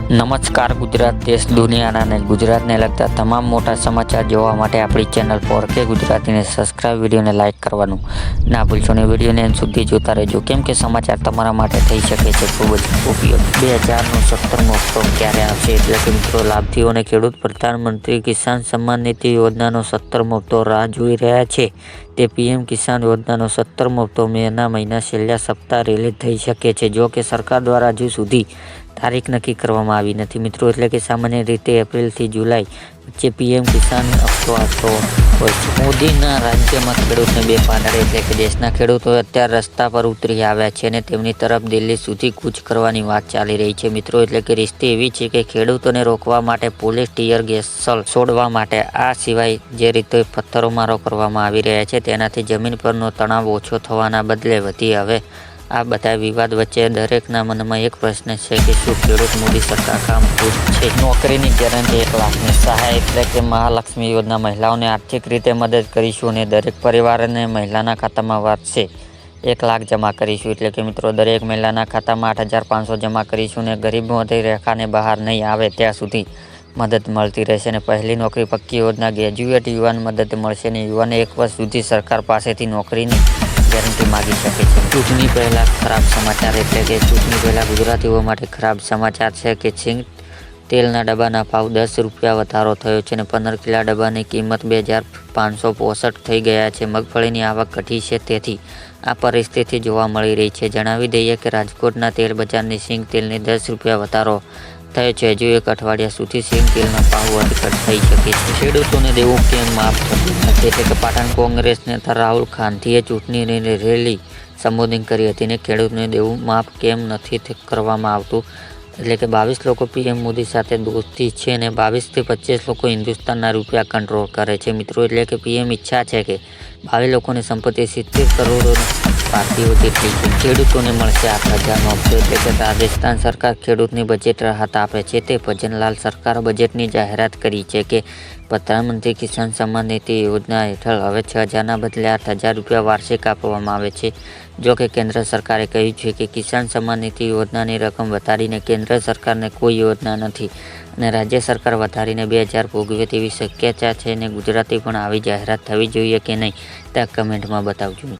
નમસ્કાર ગુજરાત દેશ દુનિયાના અને ગુજરાતને લગતા તમામ મોટા સમાચાર જોવા માટે આપણી ચેનલ પર કે ગુજરાતીને સબસ્ક્રાઇબ, વિડીયોને લાઇક કરવાનું ના ભૂલશો ને વિડીયોને અંત સુધી જોતા રહેજો, કેમ કે સમાચાર તમારા માટે થઈ શકે છે ખૂબ જ ઉપયોગી। 2017મો હપ્તો ક્યારે આવશે? એટલે કે મિત્રો, લાભાર્થીઓને ખેડૂત પ્રધાનમંત્રી કિસાન સન્માન નિધિ યોજનાનો 17મો હપ્તો રાહ જોઈ રહ્યા છે। તે પીએમ કિસાન યોજનાનો 17મો હપ્તો મેના મહિના છેલ્લા સપ્તાહ રિલીઝ થઈ શકે છે। જો કે સરકાર દ્વારા હજુ સુધી તારીખ નક્કી કરવામાં આવી નથી મિત્રો, એટલે કે સામાન્ય રીતે એપ્રિલથી જુલાઈ વચ્ચે પીએમ કિસાન હપ્તો આવતો હોય છે। મોદીના રાજ્યમાં ખેડૂતને બે પાંદડે, એટલે કે દેશના ખેડૂતો અત્યારે રસ્તા પર ઉતરી આવ્યા છે અને તેમની તરફ દિલ્હી સુધી કૂચ કરવાની વાત ચાલી રહી છે મિત્રો। એટલે કે રિશ્તે એવી છે કે ખેડૂતોને રોકવા માટે પોલીસ ટીયર ગેસ છોડવા માટે, આ સિવાય જે રીતે પથ્થરોમારો કરવામાં આવી રહ્યા છે તેનાથી જમીન પરનો તણાવ ઓછો થવાના બદલે વધી હવે આ બધા વિવાદ વચ્ચે દરેકના મનમાં એક પ્રશ્ન છે કે શું ખેડૂત મોદી સરકાર કામ ખુશ છે? નોકરીની ગેરંટી, 1 લાખની સહાય, એટલે કે મહાલક્ષ્મી યોજના, મહિલાઓને આર્થિક રીતે મદદ કરીશું અને દરેક પરિવાર અને મહિલાના ખાતામાં વર્ષે 1 લાખ જમા કરીશું। એટલે કે મિત્રો, દરેક મહિલાના ખાતામાં 8,500 જમા કરીશું અને ગરીબી રેખાને બહાર નહીં આવે ત્યાં સુધી મદદ મળતી રહેશે। અને પહેલી નોકરી પક્કી યોજના, ગ્રેજ્યુએટ યુવાન મદદ મળશે અને યુવાને 1 વર્ષ સુધી સરકાર પાસેથી નોકરીની ગેરંટી માગી શકે છે। ચૂંટણી પહેલા ખરાબ સમાચાર, એટલે કે ચૂંટણી પહેલા ગુજરાતીઓ માટે ખરાબ સમાચાર છે કે સિંગ તેલના ડબ્બાના ભાવ 10 રૂપિયા વધારો થયો છે અને 15 કિલો ડબ્બાની કિંમત 2,565 થઈ ગયા છે। મગફળીની આવક ઘટી છે, તેથી આ પરિસ્થિતિ જોવા મળી રહી છે। જણાવી દઈએ કે રાજકોટના તેલ બજારની સિંગ તેલની 10 રૂપિયા વધારો થયો છે। હજુ 1 અઠવાડિયા સુધી સિંગ તેલના ભાવ વધઘટ થઈ શકે છે। ખેડૂતોને દેવું કેમ માફ થતું નથી? એટલે કે પાટણ કોંગ્રેસ નેતા રાહુલ ગાંધીએ ચૂંટણી રેલી સંબોધિત કરી હતી અને ખેડૂતોને દેવું માફ કેમ નથી કરવામાં આવતું? એટલે કે 22 લોકો પીએમ મોદી સાથે દોસ્તી છે અને 22 થી 25 લોકો હિન્દુસ્તાનના રૂપિયા કંટ્રોલ કરે છે મિત્રો। એટલે કે પીએમ ઈચ્છા છે કે 22 લોકોની સંપત્તિ 70 કરોડ ભારતીયો જેટલી છે। ખેડૂતોને મળશે 8,000નો હપ્તો, એટલે કે રાજસ્થાન સરકાર ખેડૂતની બજેટ રાહત આપે છે તે ભજનલાલ સરકાર બજેટની જાહેરાત કરી છે કે પ્રધાનમંત્રી કિસાન સન્માન નિધિ યોજના હેઠળ હવે 6,000ના બદલે 8,000 રૂપિયા વાર્ષિક આપવામાં આવે છે। જો કે કેન્દ્ર સરકારે કહ્યું છે કે કિસાન સન્માન નિધિ યોજનાની રકમ વધારીને કેન્દ્ર સરકારને કોઈ યોજના નથી અને રાજ્ય સરકાર વધારીને 2,000 ભોગવે તેવી શક્યતા છે અને ગુજરાતી પણ આવી જાહેરાત થવી જોઈએ કે નહીં તે કમેન્ટમાં બતાવજો।